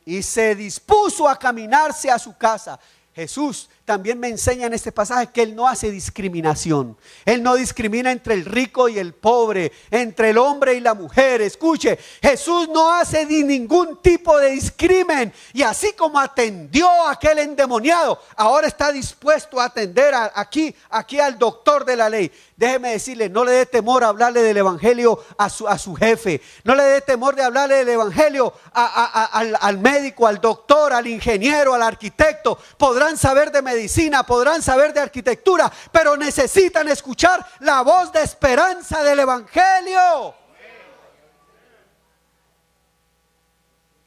Y se dispuso a caminarse a su casa. Jesús también me enseña en este pasaje que Él no hace discriminación. Él no discrimina entre el rico y el pobre, entre el hombre y la mujer. Escuche, Jesús no hace ningún tipo de discrimen. Y así como atendió a aquel endemoniado, ahora está dispuesto a atender aquí al doctor de la ley. Déjeme decirle, no le dé temor a hablarle del evangelio a su jefe. No le dé temor de hablarle del evangelio al médico, al doctor, al ingeniero, al arquitecto. Podrán saber de medicina, podrán saber de arquitectura, pero necesitan escuchar la voz de esperanza del evangelio.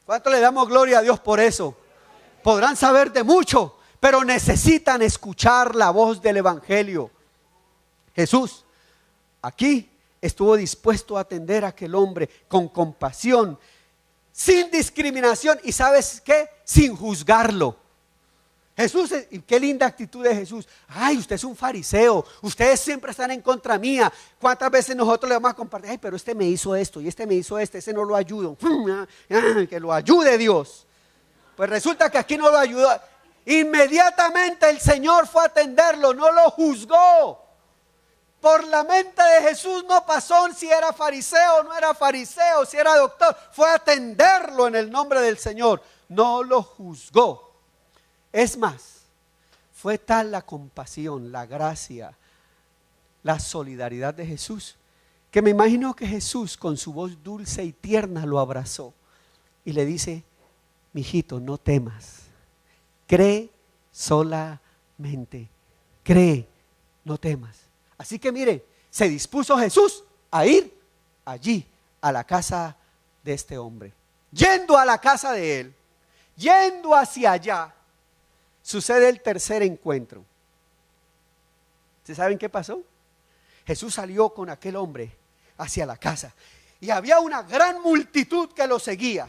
¿Cuánto le damos gloria a Dios por eso? Podrán saber de mucho, pero necesitan escuchar la voz del evangelio. Jesús aquí estuvo dispuesto a atender a aquel hombre con compasión, sin discriminación y ¿sabes qué? Sin juzgarlo. Jesús, qué linda actitud de Jesús. Ay, usted es un fariseo, ustedes siempre están en contra mía. ¿Cuántas veces nosotros le vamos a compartir? Ay, pero este me hizo esto y este me hizo ese no lo ayudo. Que lo ayude Dios. Pues resulta que aquí no lo ayudó. Inmediatamente el Señor fue a atenderlo, no lo juzgó. Por la mente de Jesús no pasó si era fariseo o no era fariseo, si era doctor. Fue a atenderlo en el nombre del Señor. No lo juzgó. Es más, fue tal la compasión, la gracia, la solidaridad de Jesús, que me imagino que Jesús con su voz dulce y tierna lo abrazó y le dice, mijito, no temas, cree solamente, cree, no temas. Así que mire, se dispuso Jesús a ir allí, a la casa de este hombre. Yendo a la casa de él, yendo hacia allá, sucede el tercer encuentro. ¿Se saben qué pasó? Jesús salió con aquel hombre hacia la casa y había una gran multitud que lo seguía.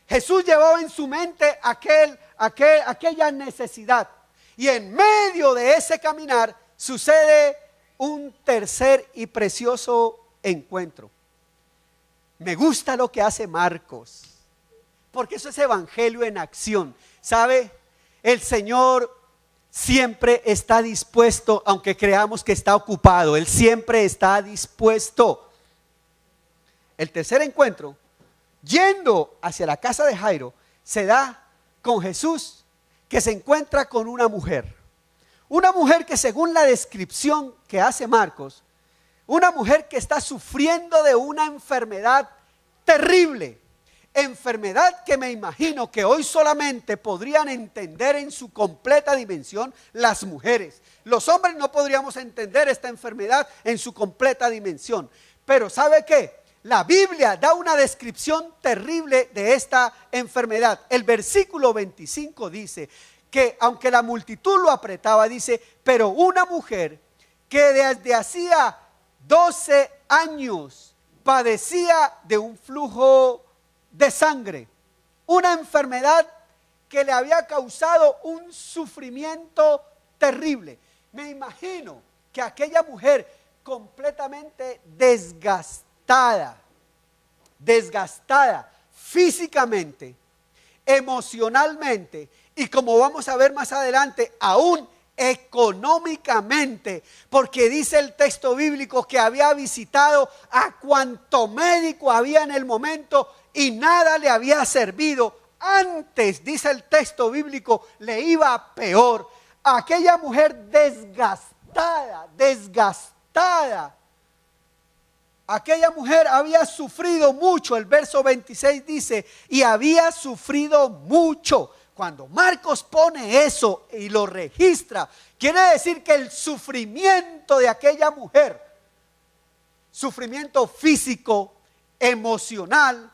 Jesús llevaba en su mente aquella necesidad y en medio de ese caminar sucede un tercer y precioso encuentro. Me gusta lo que hace Marcos. porque eso es evangelio en acción. ¿Sabe? El Señor siempre está dispuesto, aunque creamos que está ocupado, Él siempre está dispuesto. El tercer encuentro, yendo hacia la casa de Jairo, se da con Jesús, que se encuentra con una mujer. Una mujer que, según la descripción que hace Marcos, una mujer que está sufriendo de una enfermedad terrible. Enfermedad que me imagino que hoy solamente podrían entender en su completa dimensión las mujeres. Los hombres no podríamos entender esta enfermedad en su completa dimensión. Pero ¿sabe qué? La Biblia da una descripción terrible de esta enfermedad. El versículo 25 dice que aunque la multitud lo apretaba, dice, pero una mujer que desde hacía 12 años padecía de un flujo de sangre, una enfermedad que le había causado un sufrimiento terrible. Me imagino que aquella mujer completamente desgastada físicamente, emocionalmente y, como vamos a ver más adelante, aún económicamente, porque dice el texto bíblico que había visitado a cuanto médico había en el momento y nada le había servido. Antes, dice el texto bíblico, le iba peor. Aquella mujer desgastada. Aquella mujer había sufrido mucho. El verso 26 dice, y había sufrido mucho. Cuando Marcos pone eso y lo registra, quiere decir que el sufrimiento de aquella mujer, sufrimiento físico, emocional,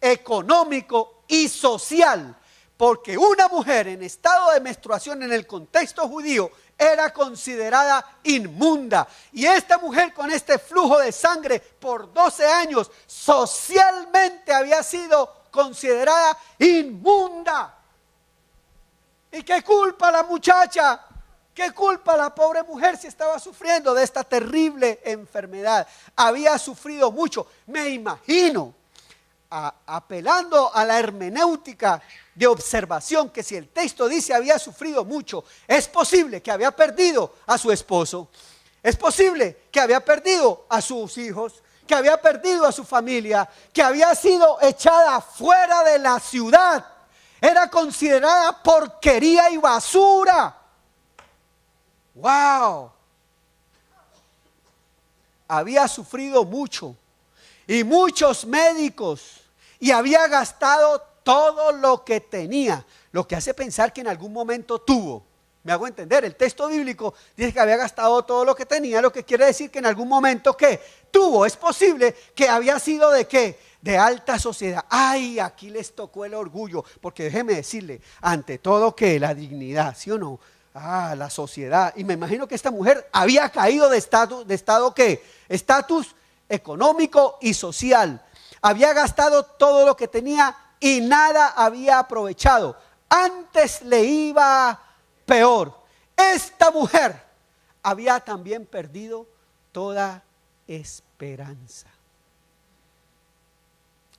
económico y social, porque una mujer en estado de menstruación en el contexto judío era considerada inmunda, y esta mujer con este flujo de sangre por 12 años socialmente había sido considerada inmunda. ¿Y qué culpa la muchacha? ¿Qué culpa la pobre mujer si estaba sufriendo de esta terrible enfermedad? Había sufrido mucho. Me imagino, apelando a la hermenéutica de observación, que si el texto dice había sufrido mucho, es posible que había perdido a su esposo, es posible que había perdido a sus hijos, que había perdido a su familia, que había sido echada fuera de la ciudad. Era considerada porquería y basura. ¡Wow! Había sufrido mucho y muchos médicos, y había gastado todo lo que tenía, lo que hace pensar que en algún momento tuvo. ¿Me hago entender? El texto bíblico dice que había gastado todo lo que tenía, lo que quiere decir que en algún momento ¿qué? Tuvo. Es posible que había sido ¿de qué? De alta sociedad. Ay, aquí les tocó el orgullo, porque déjeme decirle, ante todo que la dignidad, ¿sí o no? La sociedad. Y me imagino que esta mujer había caído de estado ¿qué? Estatus económico y social. Había gastado todo lo que tenía y nada había aprovechado. Antes le iba peor. Esta mujer había también perdido toda esperanza.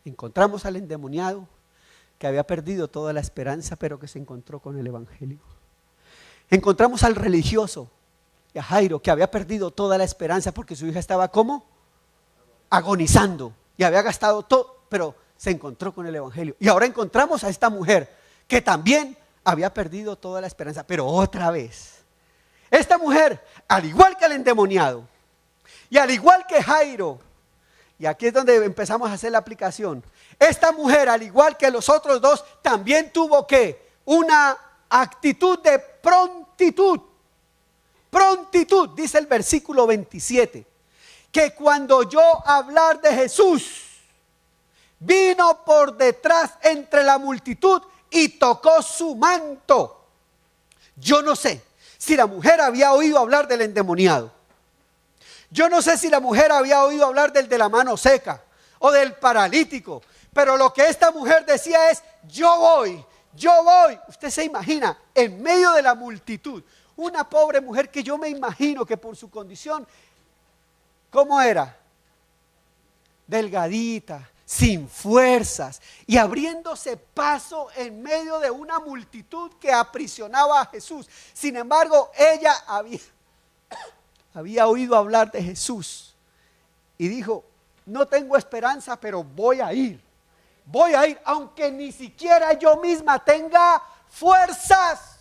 Encontramos al endemoniado que había perdido toda la esperanza, pero que se encontró con el evangelio. Encontramos al religioso, a Jairo, que había perdido toda la esperanza porque su hija estaba ¿cómo? Agonizando, y había gastado todo, pero se encontró con el evangelio. Y ahora encontramos a esta mujer que también había perdido toda la esperanza, pero otra vez. Esta mujer, al igual que el endemoniado, y al igual que Jairo, y aquí es donde empezamos a hacer la aplicación. Esta mujer, al igual que los otros dos, también tuvo ¿qué? Una actitud de prontitud. Prontitud, dice el versículo 27, que cuando oyó hablar de Jesús, vino por detrás entre la multitud y tocó su manto. Yo no sé si la mujer había oído hablar del endemoniado. Yo no sé si la mujer había oído hablar del de la mano seca o del paralítico, pero lo que esta mujer decía es: yo voy. Usted se imagina, en medio de la multitud, una pobre mujer que yo me imagino que por su condición, ¿cómo era? Delgadita, sin fuerzas y abriéndose paso en medio de una multitud que aprisionaba a Jesús. Sin embargo, ella había oído hablar de Jesús y dijo: no tengo esperanza, pero voy a ir, aunque ni siquiera yo misma tenga fuerzas.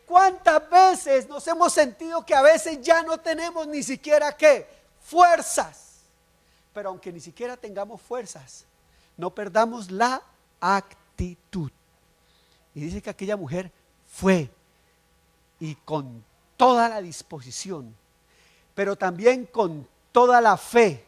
¿Cuántas veces nos hemos sentido que a veces ya no tenemos ni siquiera fuerzas? Pero aunque ni siquiera tengamos fuerzas, no perdamos la actitud. Y dice que aquella mujer fue y con toda la disposición, pero también con toda la fe,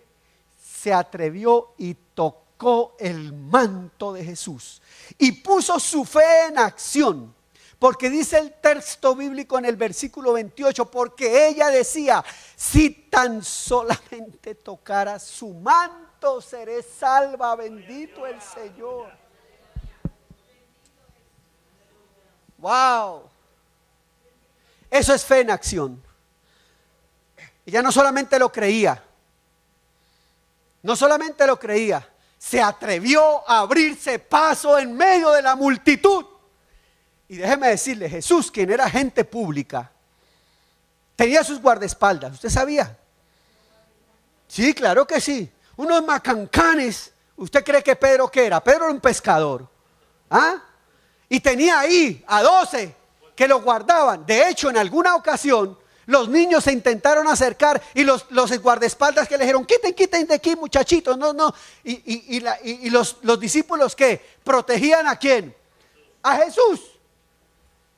se atrevió y tocó el manto de Jesús y puso su fe en acción. Porque dice el texto bíblico en el versículo 28, porque ella decía: si tan solamente tocara su manto, seré salva. Bendito el Señor. Wow. Eso es fe en acción. Ella no solamente lo creía, se atrevió a abrirse paso en medio de la multitud. Y déjeme decirle, Jesús, quien era gente pública, tenía sus guardaespaldas. ¿Usted sabía? Sí, claro que sí. Unos macancanes. ¿Usted cree que Pedro qué era? Pedro era un pescador. ¿Ah? Y tenía ahí a 12 que lo guardaban. De hecho, en alguna ocasión, los niños se intentaron acercar y los guardaespaldas que le dijeron: quiten de aquí, muchachitos. No. Y los discípulos que protegían ¿a quién? A Jesús.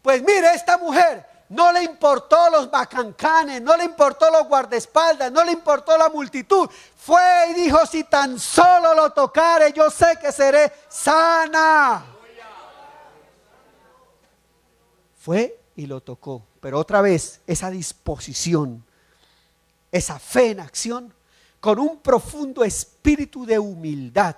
Pues mire, esta mujer no le importó los bacancanes, no le importó los guardaespaldas, no le importó la multitud. Fue y dijo: si tan solo lo tocare, yo sé que seré sana. Fue y lo tocó. Pero otra vez, esa disposición, esa fe en acción, con un profundo espíritu de humildad.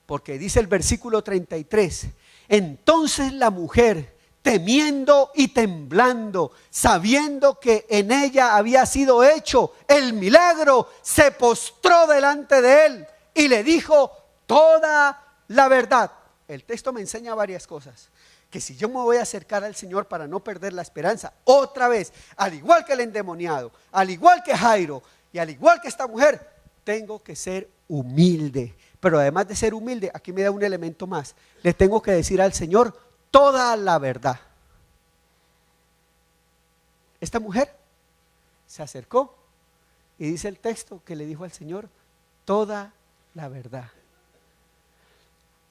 Porque dice el versículo 33, entonces la mujer, temiendo y temblando, sabiendo que en ella había sido hecho el milagro, se postró delante de él y le dijo toda la verdad. El texto me enseña varias cosas. Que si yo me voy a acercar al Señor para no perder la esperanza, otra vez, al igual que el endemoniado, al igual que Jairo y al igual que esta mujer, tengo que ser humilde. Pero además de ser humilde, aquí me da un elemento más. Le tengo que decir al Señor toda la verdad. Esta mujer se acercó y dice el texto que le dijo al Señor toda la verdad.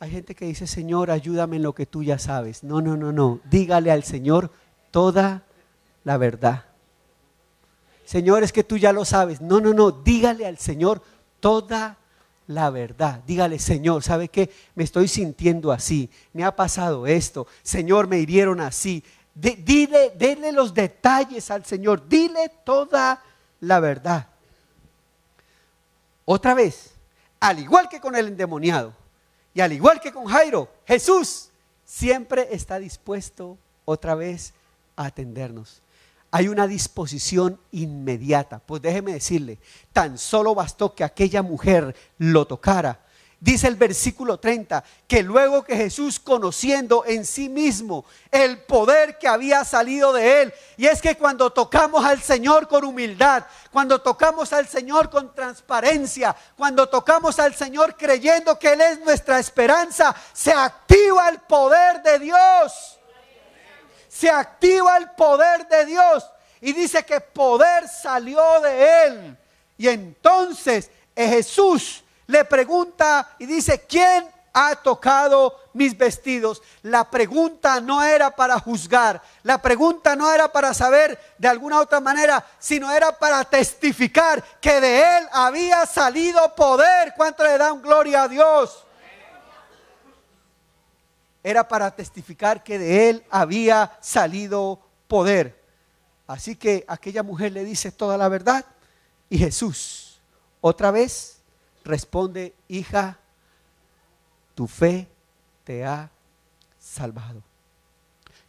Hay gente que dice: Señor, ayúdame en lo que tú ya sabes. No. Dígale al Señor toda la verdad. Señor, es que tú ya lo sabes. No. Dígale al Señor toda la verdad. Dígale: Señor, ¿sabe qué? Me estoy sintiendo así. Me ha pasado esto. Señor, me hirieron así. Dile los detalles al Señor. Dile toda la verdad. Otra vez, al igual que con el endemoniado, y al igual que con Jairo, Jesús siempre está dispuesto otra vez a atendernos. Hay una disposición inmediata. Pues déjeme decirle, tan solo bastó que aquella mujer lo tocara. Dice el versículo 30, que luego que Jesús, conociendo en sí mismo el poder que había salido de él, y es que cuando tocamos al Señor con humildad, cuando tocamos al Señor con transparencia, cuando tocamos al Señor creyendo que Él es nuestra esperanza, se activa el poder de Dios. Se activa el poder de Dios. Y dice que poder salió de él. Y entonces Jesús le pregunta y dice: ¿quién ha tocado mis vestidos? La pregunta no era para juzgar, la pregunta no era para saber de alguna otra manera, sino era para testificar que de él había salido poder. ¿Cuánto le dan gloria a Dios? Era para testificar que de él había salido poder. Así que aquella mujer le dice toda la verdad y Jesús otra vez responde: hija, tu fe te ha salvado.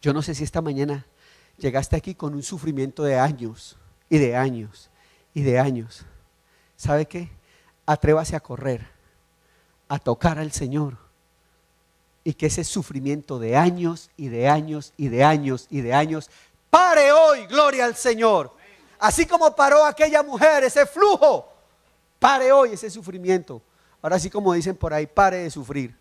Yo no sé si esta mañana llegaste aquí con un sufrimiento de años y de años y de años. ¿Sabe qué? atrévase a correr, a tocar al Señor, y que ese sufrimiento de años y de años y de años y de años pare hoy, gloria al Señor. Así como paró aquella mujer, ese flujo, pare hoy ese sufrimiento. Ahora sí, como dicen por ahí, pare de sufrir.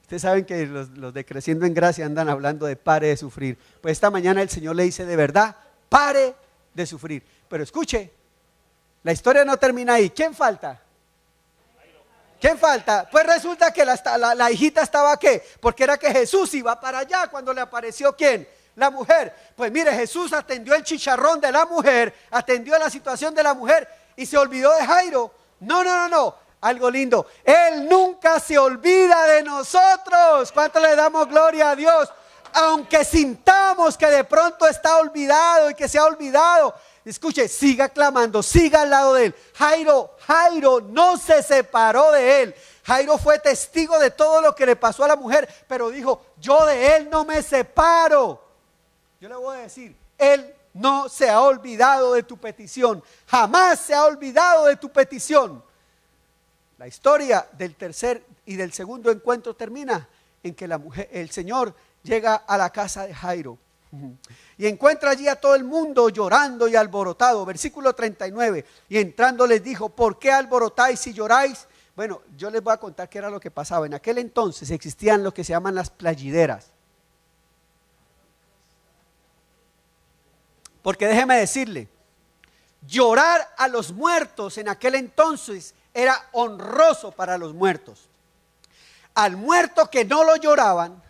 Ustedes saben que los de Creciendo en Gracia andan hablando de pare de sufrir. Pues esta mañana el Señor le dice de verdad, pare de sufrir. Pero escuche, la historia no termina ahí. ¿Quién falta? ¿Quién falta? Pues resulta que la hijita estaba ¿qué? Porque era que Jesús iba para allá cuando le apareció ¿quién? La mujer. Pues mire, Jesús atendió el chicharrón de la mujer, atendió la situación de la mujer y se olvidó de Jairo. No. Algo lindo. Él nunca se olvida de nosotros. ¿Cuánto le damos gloria a Dios? Aunque sintamos que de pronto está olvidado y que se ha olvidado. Escuche, siga clamando, siga al lado de él. Jairo no se separó de él. Jairo fue testigo de todo lo que le pasó a la mujer, pero dijo, yo de él no me separo. Yo le voy a decir, él no se ha olvidado de tu petición. Jamás se ha olvidado de tu petición. La historia del tercer y del segundo encuentro termina en que el Señor llega a la casa de Jairo y encuentra allí a todo el mundo llorando y alborotado. Versículo 39, y entrando les dijo, ¿por qué alborotáis y lloráis? Bueno, yo les voy a contar qué era lo que pasaba. En aquel entonces existían lo que se llaman las playideras. Porque déjeme decirle, llorar a los muertos en aquel entonces era honroso para los muertos. Al muerto que no lo lloraban,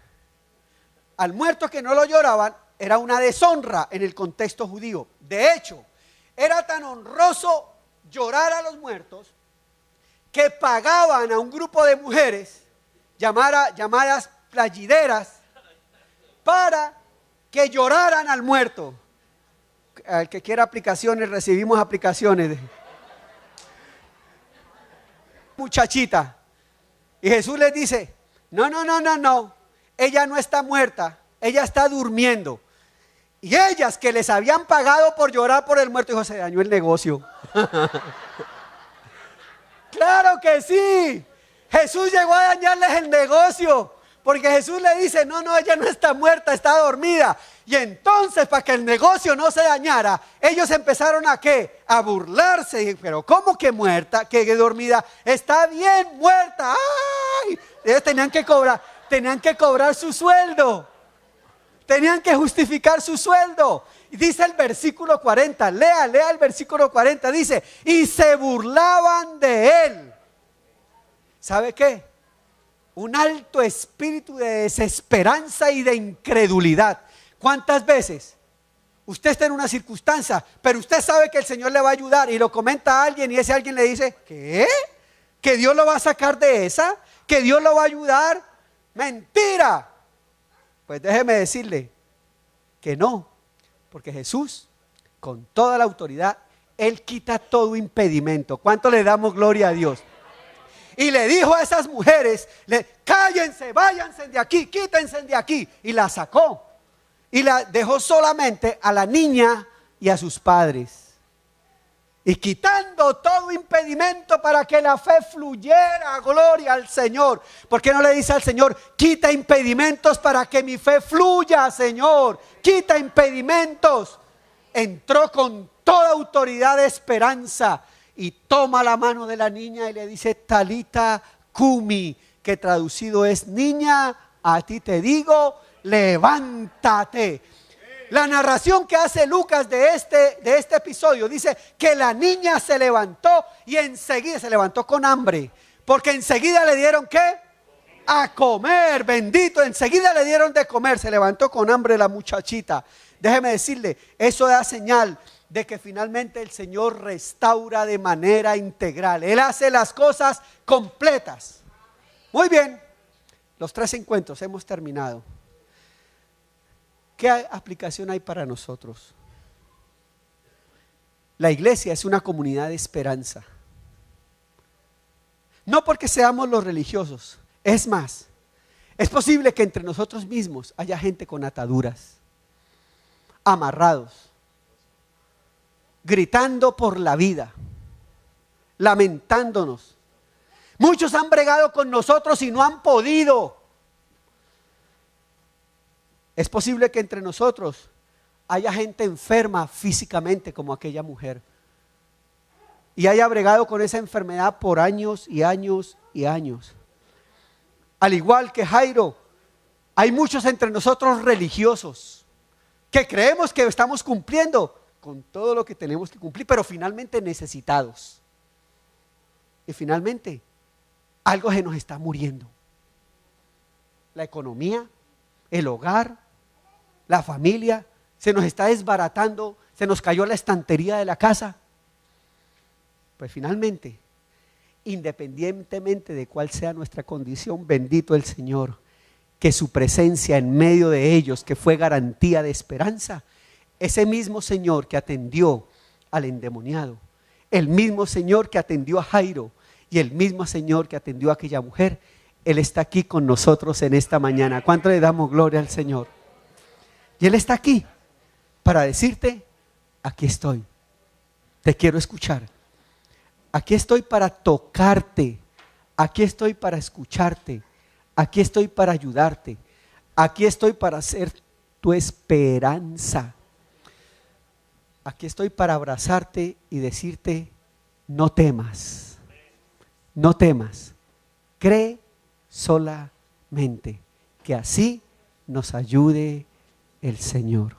era una deshonra en el contexto judío. De hecho, era tan honroso llorar a los muertos que pagaban a un grupo de mujeres llamadas playideras para que lloraran al muerto. Al que quiera aplicaciones, recibimos aplicaciones. Muchachita. Y Jesús les dice, no, ella no está muerta, ella está durmiendo. Y ellas que les habían pagado por llorar por el muerto, dijo, se dañó el negocio. Claro que sí, Jesús llegó a dañarles el negocio, porque Jesús le dice, no, ella no está muerta, está dormida. Y entonces, para que el negocio no se dañara, ellos empezaron ¿a qué? A burlarse. Pero ¿cómo que muerta? ¿Que dormida? Está bien muerta. ¡Ay! Ellos tenían que cobrar su sueldo. Tenían que justificar su sueldo. Y dice el versículo 40, lea el versículo 40, dice, y se burlaban de él. ¿Sabe qué? Un alto espíritu de desesperanza y de incredulidad. ¿Cuántas veces usted está en una circunstancia, pero usted sabe que el Señor le va a ayudar y lo comenta a alguien y ese alguien le dice, ¿qué? ¿Que Dios lo va a sacar de esa? ¿Que Dios lo va a ayudar? ¡Mentira! Pues déjeme decirle que no, porque Jesús, con toda la autoridad, Él quita todo impedimento. ¿Cuánto le damos gloria a Dios? Y le dijo a esas mujeres, cállense, váyanse de aquí, quítense de aquí. Y la sacó. Y la dejó solamente a la niña y a sus padres. Y quitando todo impedimento para que la fe fluyera, gloria al Señor. ¿Por qué no le dice al Señor, quita impedimentos para que mi fe fluya, Señor? Quita impedimentos. Entró con toda autoridad de esperanza y toma la mano de la niña y le dice, Talita Cumi, que traducido es, niña, a ti te digo, levántate. La narración que hace Lucas de este episodio dice que la niña se levantó y enseguida se levantó con hambre, porque enseguida le dieron ¿qué? A comer, bendito, enseguida le dieron de comer, se levantó con hambre la muchachita. Déjeme decirle, eso da señal de que finalmente el Señor restaura de manera integral. Él hace las cosas completas. Muy bien, los 3 encuentros hemos terminado. ¿Qué aplicación hay para nosotros? La iglesia es una comunidad de esperanza. No porque seamos los religiosos, es más, es posible que entre nosotros mismos haya gente con ataduras, amarrados. gritando por la vida, lamentándonos. Muchos han bregado con nosotros y no han podido. Es posible que entre nosotros haya gente enferma físicamente como aquella mujer y haya bregado con esa enfermedad por años y años y años. Al igual que Jairo, hay muchos entre nosotros religiosos que creemos que estamos cumpliendo con todo lo que tenemos que cumplir, pero finalmente necesitados. Y finalmente algo se nos está muriendo. La economía, el hogar, la familia, se nos está desbaratando, se nos cayó la estantería de la casa. Pues finalmente, independientemente de cuál sea nuestra condición, bendito el Señor, que su presencia en medio de ellos, que fue garantía de esperanza, ese mismo Señor que atendió al endemoniado, el mismo Señor que atendió a Jairo y el mismo Señor que atendió a aquella mujer, Él está aquí con nosotros en esta mañana. ¿Cuánto le damos gloria al Señor? Y Él está aquí para decirte, aquí estoy, te quiero escuchar. Aquí estoy para tocarte, aquí estoy para escucharte, aquí estoy para ayudarte, aquí estoy para ser tu esperanza. Aquí estoy para abrazarte y decirte, no temas, no temas, cree solamente, que así nos ayude el Señor.